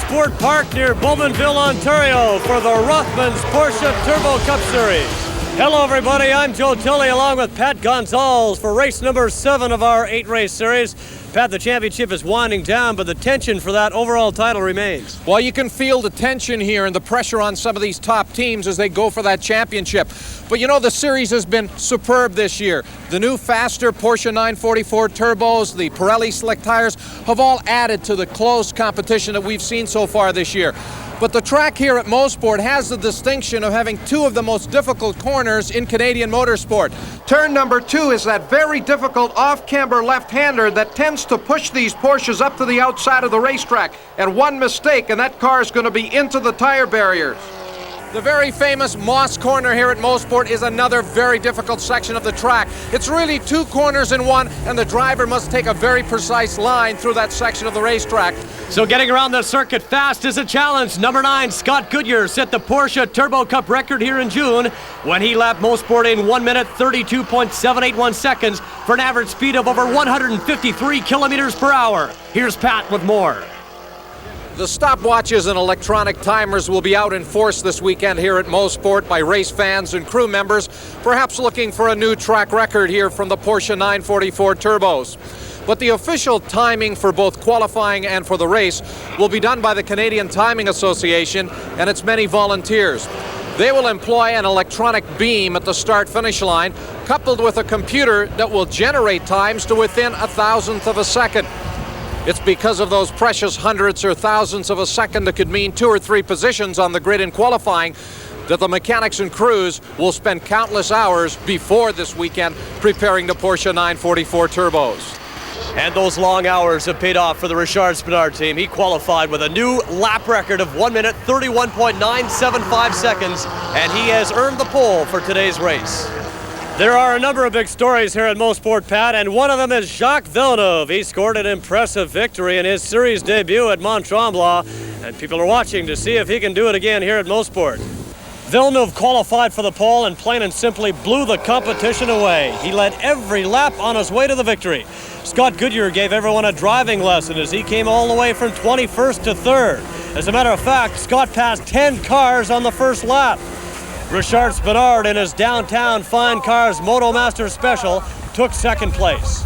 Mosport Park near Bowmanville, Ontario for the Rothmans Porsche Turbo Cup Series. Hello everybody, I'm Joe Tilley along with Pat Gonzalez for race number 7 of our 8-race series. Pat, the championship is winding down, but the tension for that overall title remains. Well, you can feel the tension here and the pressure on some of these top teams as they go for that championship. But you know, the series has been superb this year. The new faster Porsche 944 turbos, the Pirelli slick tires have all added to the close competition that we've seen so far this year. But the track here at Mosport has the distinction of having 2 of the most difficult corners in Canadian motorsport. Turn number 2 is that very difficult off-camber left-hander that tends to push these Porsches up to the outside of the racetrack. And one mistake and that car is going to be into the tire barriers. The very famous Moss Corner here at Mosport is another very difficult section of the track. It's really 2 corners in one, and the driver must take a very precise line through that section of the racetrack. So getting around the circuit fast is a challenge. Number 9, Scott Goodyear, set the Porsche Turbo Cup record here in June when he lapped Mosport in 1 minute 32.781 seconds for an average speed of over 153 kilometers per hour. Here's Pat with more. The stopwatches and electronic timers will be out in force this weekend here at Mosport by race fans and crew members, perhaps looking for a new track record here from the Porsche 944 turbos. But the official timing for both qualifying and for the race will be done by the Canadian Timing Association and its many volunteers. They will employ an electronic beam at the start-finish line, coupled with a computer that will generate times to within a thousandth of a second. It's because of those precious hundredths or thousandths of a second that could mean 2 or 3 positions on the grid in qualifying that the mechanics and crews will spend countless hours before this weekend preparing the Porsche 944 turbos. And those long hours have paid off for the Richard Spinard team. He qualified with a new lap record of 1 minute 31.975 seconds, and he has earned the pole for today's race. There are a number of big stories here at Mosport, Pat, and one of them is Jacques Villeneuve. He scored an impressive victory in his series debut at Mont Tremblant, and people are watching to see if he can do it again here at Mosport. Villeneuve qualified for the pole and plain and simply blew the competition away. He led every lap on his way to the victory. Scott Goodyear gave everyone a driving lesson as he came all the way from 21st to 3rd. As a matter of fact, Scott passed 10 cars on the first lap. Richard Spinard in his downtown Fine Cars Motomaster Special took 2nd place.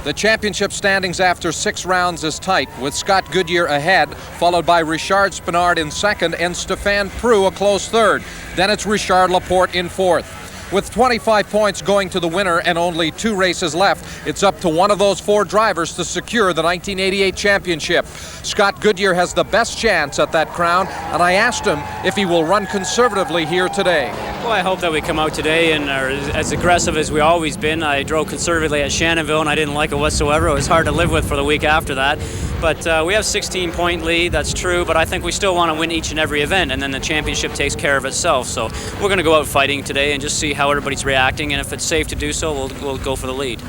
The championship standings after 6 rounds is tight, with Scott Goodyear ahead, followed by Richard Spinard in 2nd and Stéphane Preux a close 3rd. Then it's Richard Laporte in 4th. With 25 points going to the winner and only 2 races left, it's up to one of those 4 drivers to secure the 1988 championship. Scott Goodyear has the best chance at that crown, and I asked him if he will run conservatively here today. Well, I hope that we come out today and are as aggressive as we've always been. I drove conservatively at Shannonville, and I didn't like it whatsoever. It was hard to live with for the week after that. But we have 16-point lead, that's true, but I think we still want to win each and every event, and then the championship takes care of itself. So we're going to go out fighting today and just see how everybody's reacting, and if it's safe to do so, we'll go for the lead.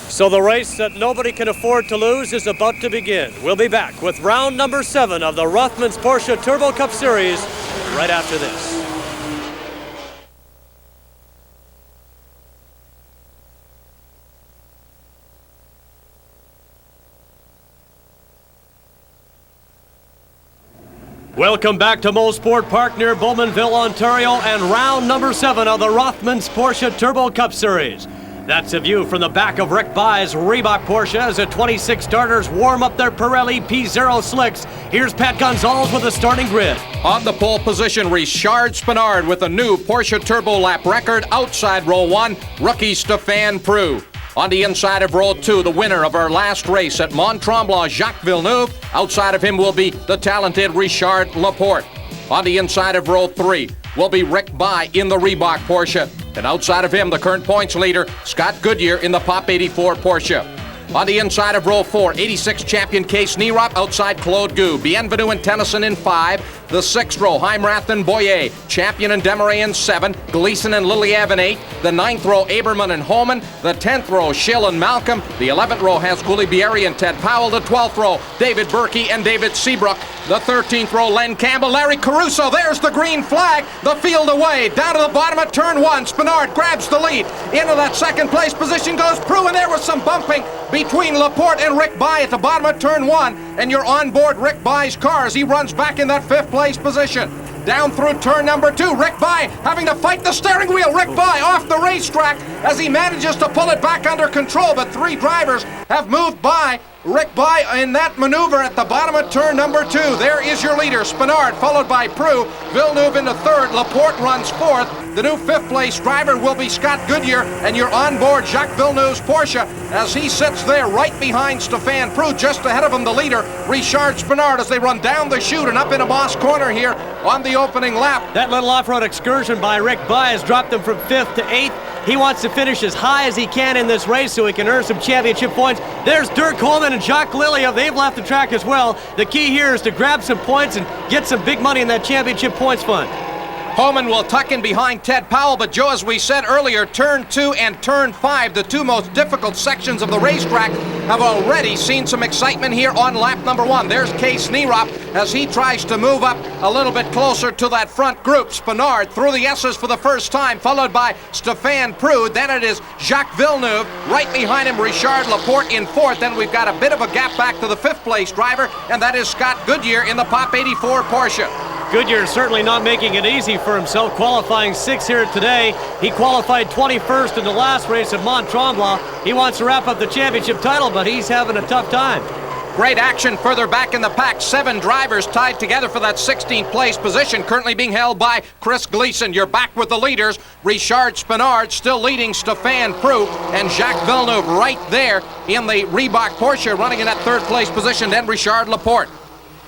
So the race that nobody can afford to lose is about to begin. We'll be back with round number 7 of the Rothmans Porsche Turbo Cup Series right after this. Welcome back to Mosport Park near Bowmanville, Ontario, and round number 7 of the Rothmans Porsche Turbo Cup Series. That's a view from the back of Rick Bye's Reebok Porsche as the 26 starters warm up their Pirelli P0 slicks. Here's Pat Gonzalez with the starting grid. On the pole position, Richard Spinard with a new Porsche Turbo lap record outside row 1, rookie Stéphane Preux. On the inside of row 2, the winner of our last race at Mont Tremblant, Jacques Villeneuve. Outside of him will be the talented Richard Laporte. On the inside of row 3 will be Rick Bye in the Reebok Porsche. And outside of him, the current points leader, Scott Goodyear in the Pop 84 Porsche. On the inside of row 4, 86 champion Case Nierop outside Claude Gu. Bienvenu and Tennyson in 5. The 6th row, Heimrath and Boyer. Champion and Desmarais in 7. Gleason and Liliev in 8. The 9th row, Aberman and Holman. The 10th row, Schill and Malcolm. The 11th row has Coulibieri and Ted Powell. The 12th row, David Berkey and David Seabrook. The 13th row, Len Campbell, Larry Caruso. There's the green flag. The field away. Down to the bottom of turn 1. Spinard grabs the lead. Into that second place position goes Prue, and there was some bumping between Laporte and Rick Bye at the bottom of turn 1. And you're on board Rick Bye's car as he runs back in that 5th place position. Down through turn number 2, Rick Bye having to fight the steering wheel. Rick Bye off the racetrack as he manages to pull it back under control, but 3 drivers have moved by Rick Bye in that maneuver at the bottom of turn number 2. There is your leader, Spinard, followed by Prue. Villeneuve into 3rd. Laporte runs 4th. The new 5th place driver will be Scott Goodyear, and you're on board Jacques Villeneuve's Porsche as he sits there right behind Stefan Prue. Just ahead of him, the leader, Richard Spinard, as they run down the chute and up into Moss Corner here on the opening lap. That little off-road excursion by Rick Bye has dropped him from 5th to 8th. He wants to finish as high as he can in this race so he can earn some championship points. There's Dirk Holman and Jacques Liliev. They've left the track as well. The key here is to grab some points and get some big money in that championship points fund. Holman will tuck in behind Ted Powell, but Joe, as we said earlier, turn 2 and turn 5, the 2 most difficult sections of the racetrack, have already seen some excitement here on lap number 1. There's Case Nierop as he tries to move up a little bit closer to that front group. Spinard through the S's for the first time, followed by Stefan Prue. Then it is Jacques Villeneuve. Right behind him, Richard Laporte in 4th. Then we've got a bit of a gap back to the 5th place driver, and that is Scott Goodyear in the Pop 84 Porsche. Goodyear certainly not making it easy for himself, qualifying 6th here today. He qualified 21st in the last race at Mont Tremblant. He wants to wrap up the championship title, but he's having a tough time. Great action further back in the pack. 7 drivers tied together for that 16th place position, currently being held by Chris Gleason. You're back with the leaders. Richard Spinard still leading Stefan Prue, and Jacques Villeneuve right there in the Reebok Porsche running in that 3rd place position, then Richard Laporte.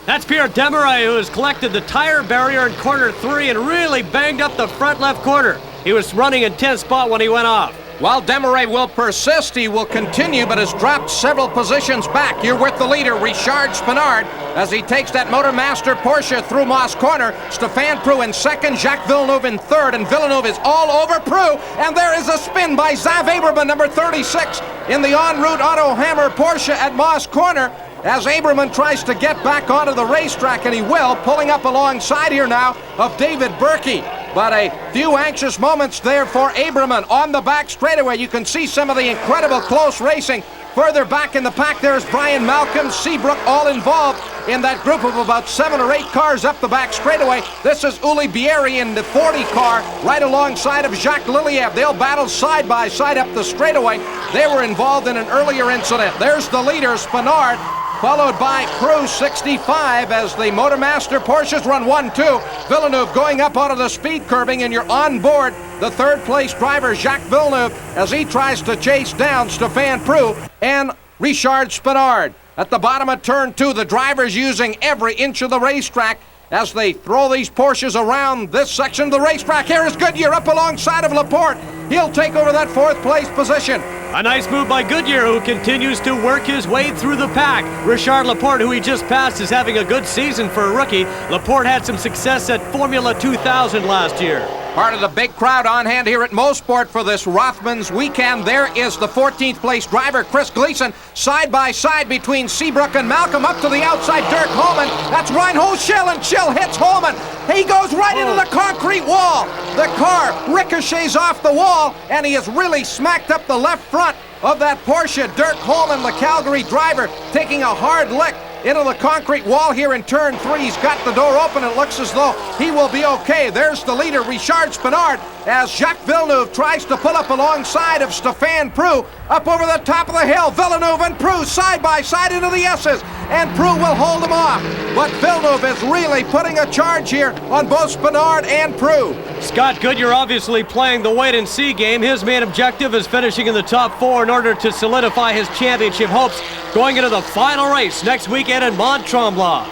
That's Pierre Desmarais, who has collected the tire barrier in corner 3 and really banged up the front left corner. He was running in 10th spot when he went off. While Desmarais will persist, he will continue, but has dropped several positions back. You're with the leader, Richard Spinard, as he takes that Motormaster Porsche through Moss Corner. Stefan Prue in 2nd, Jacques Villeneuve in 3rd, and Villeneuve is all over Prue, and there is a spin by Zav Aberman, number 36, in the en route Otto Hammer Porsche at Moss Corner, as Aberman tries to get back onto the racetrack, and he will, pulling up alongside here now of David Berkey. But a few anxious moments there for Aberman on the back straightaway. You can see some of the incredible close racing. Further back in the pack, there's Brian Malcolm, Seabrook, all involved in that group of about 7 or 8 cars up the back straightaway. This is Uli Bieri in the 40 car, right alongside of Jacques Liliev. They'll battle side by side up the straightaway. They were involved in an earlier incident. There's the leader, Spinard, followed by Prue 65 as the Motormaster Porsches run 1-2. Villeneuve going up onto the speed curbing, and you're on board the 3rd place driver, Jacques Villeneuve, as he tries to chase down Stefan Prue and Richard Spinard. At the bottom of turn 2, the drivers using every inch of the racetrack as they throw these Porsches around this section of the racetrack. Here is Goodyear up alongside of Laporte. He'll take over that 4th place position. A nice move by Goodyear, who continues to work his way through the pack. Richard Laporte, who he just passed, is having a good season for a rookie. Laporte had some success at Formula 2000 last year. Part of the big crowd on hand here at Mosport for this Rothmans weekend. There is the 14th place driver, Chris Gleason, side by side between Seabrook and Malcolm. Up to the outside, Dirk Holman. That's Reinhold Schill, and Schill hits Holman. He goes right into the concrete wall. The car ricochets off the wall, and he has really smacked up the left front of that Porsche. Dirk Holman, the Calgary driver, taking a hard lick into the concrete wall here in turn 3. He's got the door open. It looks as though he will be okay. There's the leader, Richard Spinard, as Jacques Villeneuve tries to pull up alongside of Stefan Prue up over the top of the hill. Villeneuve and Prue side by side into the S's, and Prue will hold him off. But Villeneuve is really putting a charge here on both Spinard and Prue. Scott Goodyear obviously playing the wait-and-see game. His main objective is finishing in the top 4 in order to solidify his championship hopes going into the final race next weekend in Mont Tremblant.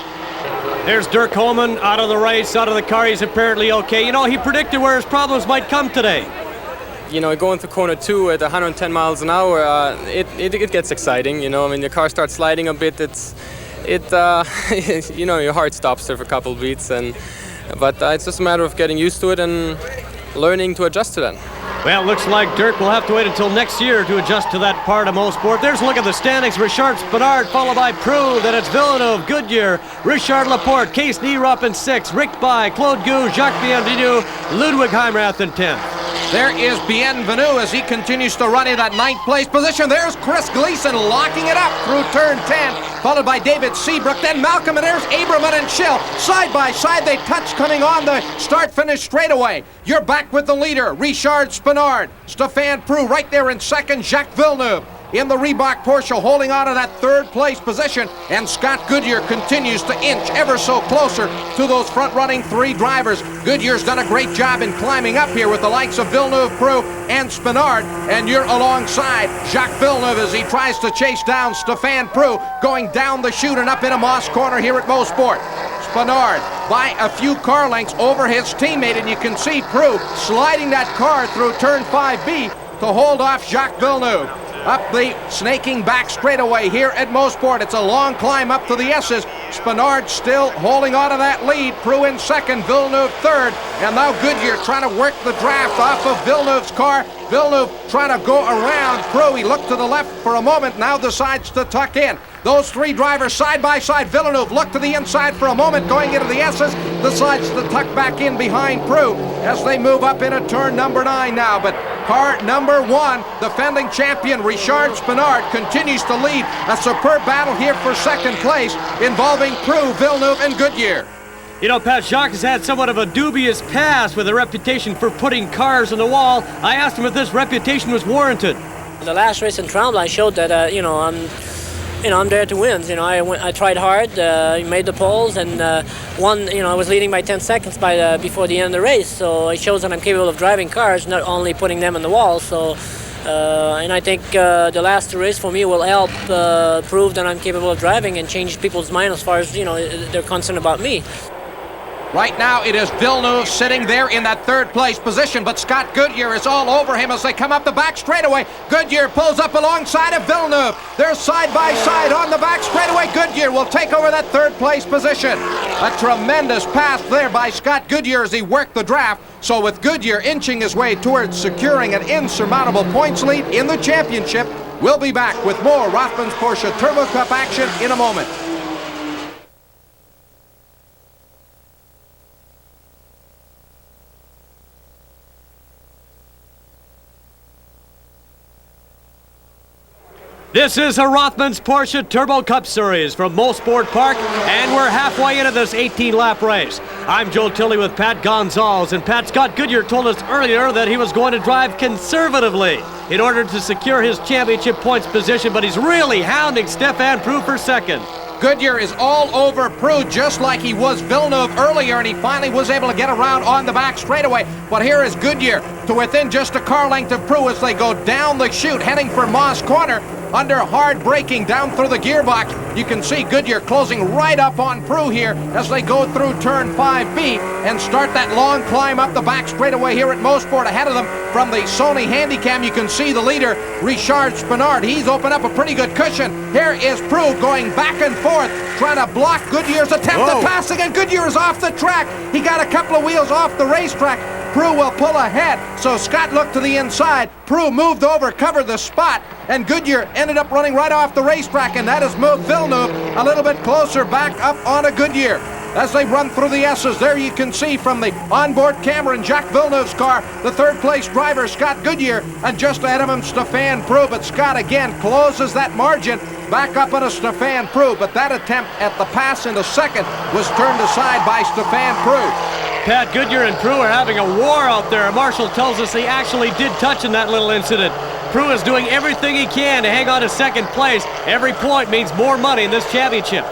There's Dirk Holman out of the race, out of the car. He's apparently okay. You know, he predicted where his problems might come today. You know, going through corner 2 at 110 miles an hour, it gets exciting. You know, I mean, the car starts sliding a bit. you know, your heart stops there for a couple beats, but it's just a matter of getting used to it and learning to adjust to that. Well, it looks like Dirk will have to wait until next year to adjust to that part of Mosport. There's a look at the standings. Richard Spinard followed by Prue. Then it's Villeneuve, Goodyear, Richard Laporte, Case Nierop in 6th, Rick By, Claude Gou, Jacques Bienvenu, Ludwig Heimrath in 10th. There is Bienvenu as he continues to run in that 9th place position. There's Chris Gleason locking it up through turn 10, followed by David Seabrook, then Malcolm, and there's Abraman and Schill. Side by side, they touch coming on the start-finish straightaway. You're back with the leader, Richard Spinard. Stéphane Prue right there in 2nd, Jacques Villeneuve in the Reebok Porsche holding on to that 3rd place position, and Scott Goodyear continues to inch ever so closer to those front-running 3 drivers. Goodyear's done a great job in climbing up here with the likes of Villeneuve, Prue, and Spinard, and you're alongside Jacques Villeneuve as he tries to chase down Stéphane Prue going down the chute and up into Moss Corner here at Mosport. Spinard by a few car lengths over his teammate, and you can see Prue sliding that car through turn 5B to hold off Jacques Villeneuve. Up the snaking back straightaway here at Mosport. It's a long climb up to the S's. Spinard still holding on to that lead. Prue in 2nd, Villeneuve 3rd, and now Goodyear trying to work the draft off of Villeneuve's car. Villeneuve trying to go around Prue. He looked to the left for a moment, now decides to tuck in. Those 3 drivers side by side. Villeneuve looked to the inside for a moment, going into the S's, decides to tuck back in behind Prue as they move up into turn number 9 now. But car number 1, defending champion Richard Spinard, continues to lead a superb battle here for 2nd place involving Prue, Villeneuve, and Goodyear. You know, Pat, Jacques has had somewhat of a dubious past with a reputation for putting cars on the wall. I asked him if this reputation was warranted. The last race in Tremblant showed that, I'm there to win. I tried hard, made the poles, and won. I was leading by 10 seconds before the end of the race. So it shows that I'm capable of driving cars, not only putting them on the wall. So, and I think the last race for me will help prove that I'm capable of driving and change people's mind as far as they're concerned about me. Right now, it is Villeneuve sitting there in that 3rd place position, but Scott Goodyear is all over him as they come up the back straightaway. Goodyear pulls up alongside of Villeneuve. They're side by side on the back straightaway. Goodyear will take over that 3rd place position. A tremendous pass there by Scott Goodyear as he worked the draft. So with Goodyear inching his way towards securing an insurmountable points lead in the championship, we'll be back with more Rothmans Porsche Turbo Cup action in a moment. This is a Rothmans Porsche Turbo Cup Series from Mosport Park, and we're halfway into this 18-lap race. I'm Joe Tilley with Pat Gonzalez, and Pat, Scott Goodyear told us earlier that he was going to drive conservatively in order to secure his championship points position, but he's really hounding Stéphane Prue for 2nd. Goodyear is all over Prue just like he was Villeneuve earlier, and he finally was able to get around on the back straightaway. But here is Goodyear to within just a car length of Prue as they go down the chute, heading for Moss Corner. Under hard braking down through the gearbox, you can see Goodyear closing right up on Prue here as they go through turn 5B and start that long climb up the back straightaway here at Mosport. Ahead of them from the Sony Handycam, you can see the leader, Richard Spinard. He's opened up a pretty good cushion. Here is Prue going back and forth, trying to block Goodyear's attempt to pass again. Goodyear is off the track. He got a couple of wheels off the racetrack. Prue will pull ahead, so Scott looked to the inside. Prue moved over, covered the spot, and Goodyear ended up running right off the racetrack, and that has moved Villeneuve a little bit closer back up onto Goodyear. As they run through the S's, there you can see from the onboard camera in Jacques Villeneuve's car, the 3rd place driver, Scott Goodyear, and just ahead of him, Stéphane Prue. But Scott again closes that margin back up on a Stéphane Prue, but that attempt at the pass into 2nd was turned aside by Stéphane Prue. Pat, Goodyear and Prue are having a war out there. Marshall tells us he actually did touch in that little incident. Prue is doing everything he can to hang on to 2nd place. Every point means more money in this championship.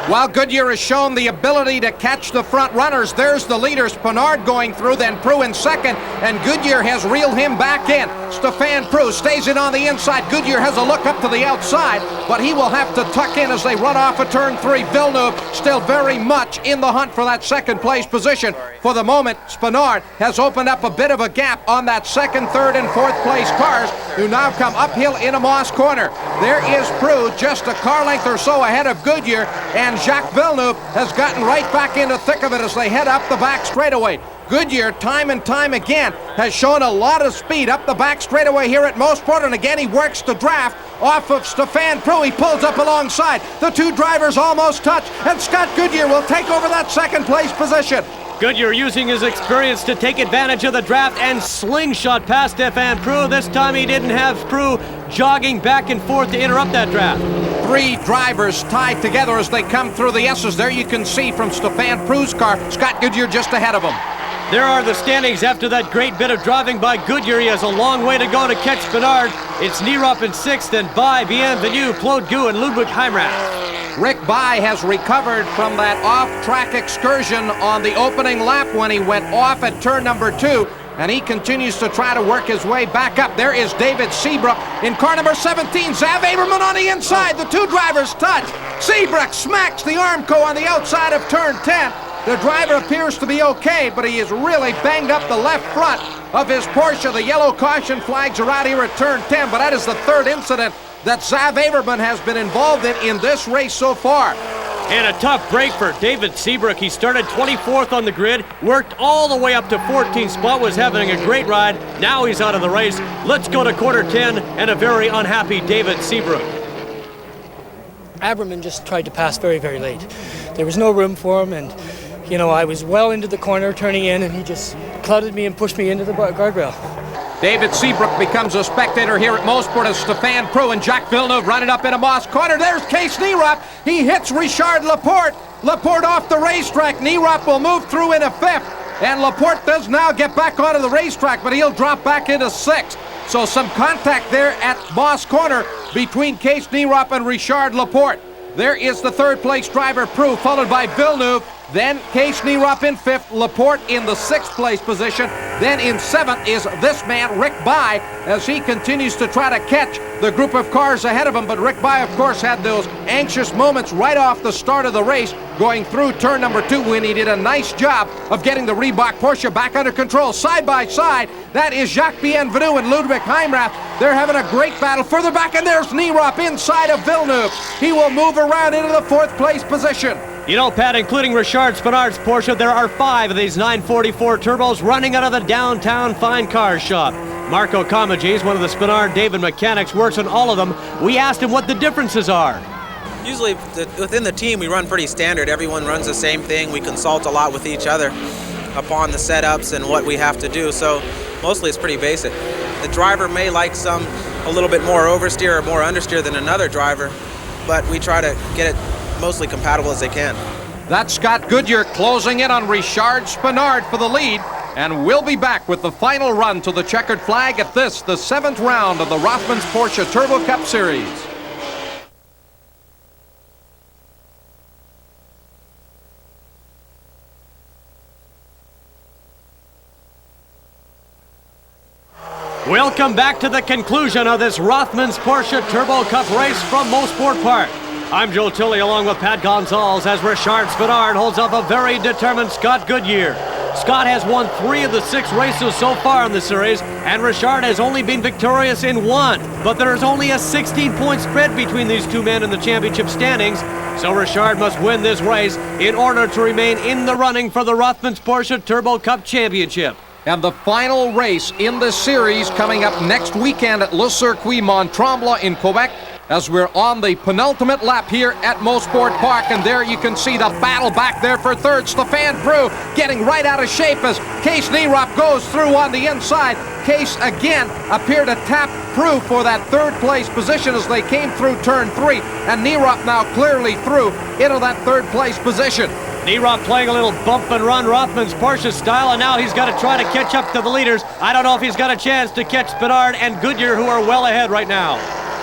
While Goodyear has shown the ability to catch the front runners, there's the leader, Spinard, going through, then Prue in second, and Goodyear has reeled him back in. Stefan Prue stays in on the inside. Goodyear has a look up to the outside, but he will have to tuck in as they run off of turn 3. Villeneuve still very much in the hunt for that second place position. For the moment, Spinard has opened up a bit of a gap on that second, third, and fourth place cars, who now come uphill into Moss Corner. There is Prue just a car length or so ahead of Goodyear, and Jacques Villeneuve has gotten right back in the thick of it as they head up the back straightaway. Goodyear, time and time again, has shown a lot of speed up the back straightaway here at Mosport, and again he works the draft off of Stefan Prue. He pulls up alongside. The two drivers almost touch, and Scott Goodyear will take over that second place position. Goodyear using his experience to take advantage of the draft and slingshot past Stefan Prue. This time he didn't have Prue jogging back and forth to interrupt that draft. 3 drivers tied together as they come through the S's. There you can see from Stefan Prue's car, Scott Goodyear just ahead of him. There are the standings after that great bit of driving by Goodyear. He has a long way to go to catch Spinard. It's Nierop in 6th, and By, Bienvenu, Claude Gu, and Ludwig Heimrath. Rick By has recovered from that off-track excursion on the opening lap when he went off at turn number 2, and he continues to try to work his way back up. There is David Seabrook in car number 17. Zav Aberman on the inside. The two drivers touch. Seabrook smacks the Armco on the outside of turn 10. The driver appears to be okay, but he has really banged up the left front of his Porsche. The yellow caution flags are out here at turn 10, but that is the third incident that Zav Aberman has been involved in this race so far. And a tough break for David Seabrook. He started 24th on the grid, worked all the way up to 14th spot, was having a great ride. Now he's out of the race. Let's go to quarter 10 and a very unhappy David Seabrook. Aberman just tried to pass very, very late. There was no room for him, and you know, I was well into the corner turning in, and he just clouded me and pushed me into the guardrail. David Seabrook becomes a spectator here at Mosport as Stefan Prue and Jacques Villeneuve running up into Moss Corner. There's Case Nierop. He hits Richard Laporte. Laporte off the racetrack. Nierop will move through into 5th, and Laporte does now get back onto the racetrack, but he'll drop back into 6th. So some contact there at Moss Corner between Case Nierop and Richard Laporte. There is the third place driver, Prue, followed by Villeneuve. Then Case Nierop in 5th, Laporte in the 6th place position. Then in 7th is this man, Rick By, as he continues to try to catch the group of cars ahead of him. But Rick By, of course, had those anxious moments right off the start of the race, going through turn number 2, when he did a nice job of getting the Reebok Porsche back under control. Side by side, that is Jacques Bienvenu and Ludwig Heimrath. They're having a great battle. Further back, and there's Nierop inside of Villeneuve. He will move around into the 4th place position. You know, Pat, including Richard Spinard's Porsche, there are 5 of these 944 turbos running out of the downtown fine cars shop. Marco Comagese, one of the Spinard David mechanics, works on all of them. We asked him what the differences are. Usually within the team we run pretty standard. Everyone runs the same thing. We consult a lot with each other upon the setups and what we have to do, so mostly it's pretty basic. The driver may like some a little bit more oversteer or more understeer than another driver, but we try to get it mostly compatible as they can. That's Scott Goodyear closing in on Richard Spinard for the lead, and we'll be back with the final run to the checkered flag at this, the 7th round of the Rothmans Porsche Turbo Cup Series. Welcome back to the conclusion of this Rothmans Porsche Turbo Cup race from Mosport Park. I'm Joe Tilley along with Pat Gonzalez as Richard Spinard holds up a very determined Scott Goodyear. Scott has won 3 of the 6 races so far in the series, and Richard has only been victorious in 1. But there is only a 16-point spread between these two men in the championship standings, so Richard must win this race in order to remain in the running for the Rothmans Porsche Turbo Cup Championship. And the final race in the series coming up next weekend at Le Circuit Mont Tremblant in Quebec, as we're on the penultimate lap here at Mosport Park. And there you can see the battle back there for third. Stefan Prue getting right out of shape as Case Nierop goes through on the inside. Case again appeared to tap Prue for that 3rd place position as they came through turn 3. And Nierop now clearly through into that 3rd place position. Nierop playing a little bump and run Rothmans Porsche style, and now he's got to try to catch up to the leaders. I don't know if he's got a chance to catch Spinard and Goodyear, who are well ahead right now.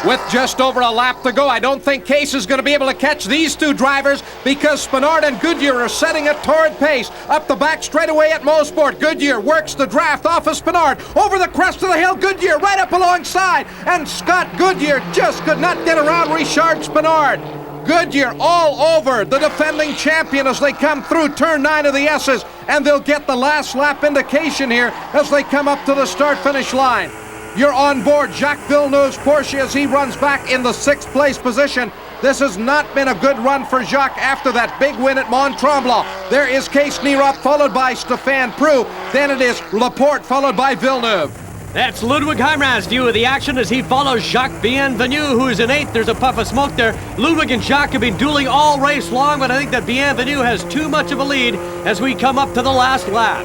with just over a lap to go. I don't think Case is going to be able to catch these two drivers because Spinard and Goodyear are setting a torrid pace. Up the back straightaway at Mosport, Goodyear works the draft off of Spinard. Over the crest of the hill, Goodyear right up alongside. And Scott Goodyear just could not get around Richard Spinard. Goodyear all over the defending champion as they come through turn 9 of the S's, and they'll get the last lap indication here as they come up to the start-finish line. You're on board Jacques Villeneuve's Porsche as he runs back in the 6th place position. This has not been a good run for Jacques after that big win at Mont Tremblant. There is Case Nierop followed by Stéphane Prou. Then it is Laporte followed by Villeneuve. That's Ludwig Heimrath's view of the action as he follows Jacques Bienvenu, who is in 8th. There's a puff of smoke there. Ludwig and Jacques have been dueling all race long, but I think that Bienvenu has too much of a lead as we come up to the last lap.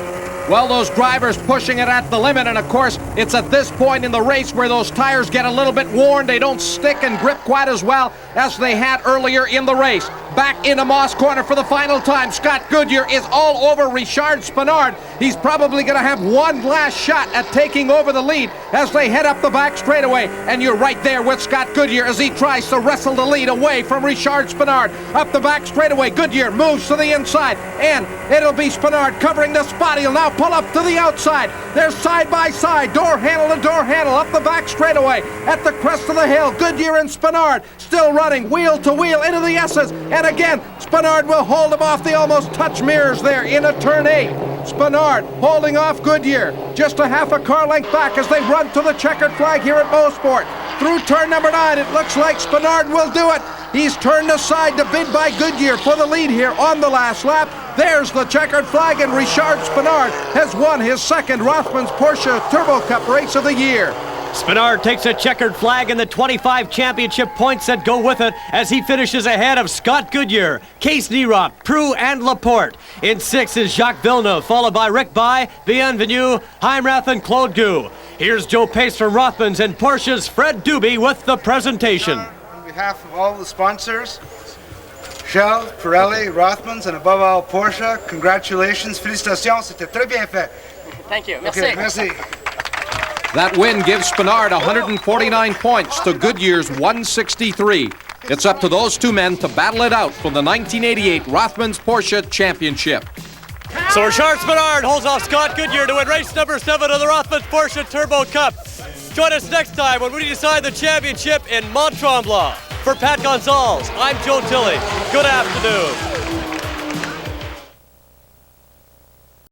Well, those drivers pushing it at the limit, and of course, it's at this point in the race where those tires get a little bit worn. They don't stick and grip quite as well as they had earlier in the race. Back into Moss corner for the final time. Scott Goodyear is all over Richard Spinard. He's probably going to have one last shot at taking over the lead as they head up the back straightaway. And you're right there with Scott Goodyear as he tries to wrestle the lead away from Richard Spinard. Up the back straightaway, Goodyear moves to the inside, and it'll be Spinard covering the spot. He'll now pull up to the outside. They're side by side, door handle to door handle, up the back straightaway. At the crest of the hill, Goodyear and Spinard still running wheel to wheel into the S's. And again, Spinard will hold him off the almost touch mirrors there into turn 8. Spinard holding off Goodyear just a half a car length back as they run to the checkered flag here at Mosport. Through turn number 9, it looks like Spinard will do it. He's turned aside to bid by Goodyear for the lead here on the last lap. There's the checkered flag, and Richard Spinard has won his second Rothmans Porsche Turbo Cup race of the year. Spinard takes a checkered flag and the 25 championship points that go with it as he finishes ahead of Scott Goodyear, Case Nierop, Prou, and Laporte. In 6th is Jacques Villeneuve, followed by Rick Bay, Bienvenu, Heimrath, and Claude Gu. Here's Joe Pace from Rothmans and Porsche's Fred Doobie with the presentation. On behalf of all the sponsors, Shell, Pirelli, Rothmans, and above all Porsche, congratulations, félicitations, c'était très bien fait. Thank you. Merci. Okay, merci. That win gives Spinard 149 points to Goodyear's 163. It's up to those two men to battle it out for the 1988 Rothmans Porsche Championship. So Richard Spinard holds off Scott Goodyear to win race number 7 of the Rothmans Porsche Turbo Cup. Join us next time when we decide the championship in Mont Tremblant. For Pat Gonzalez, I'm Joe Tilley. Good afternoon.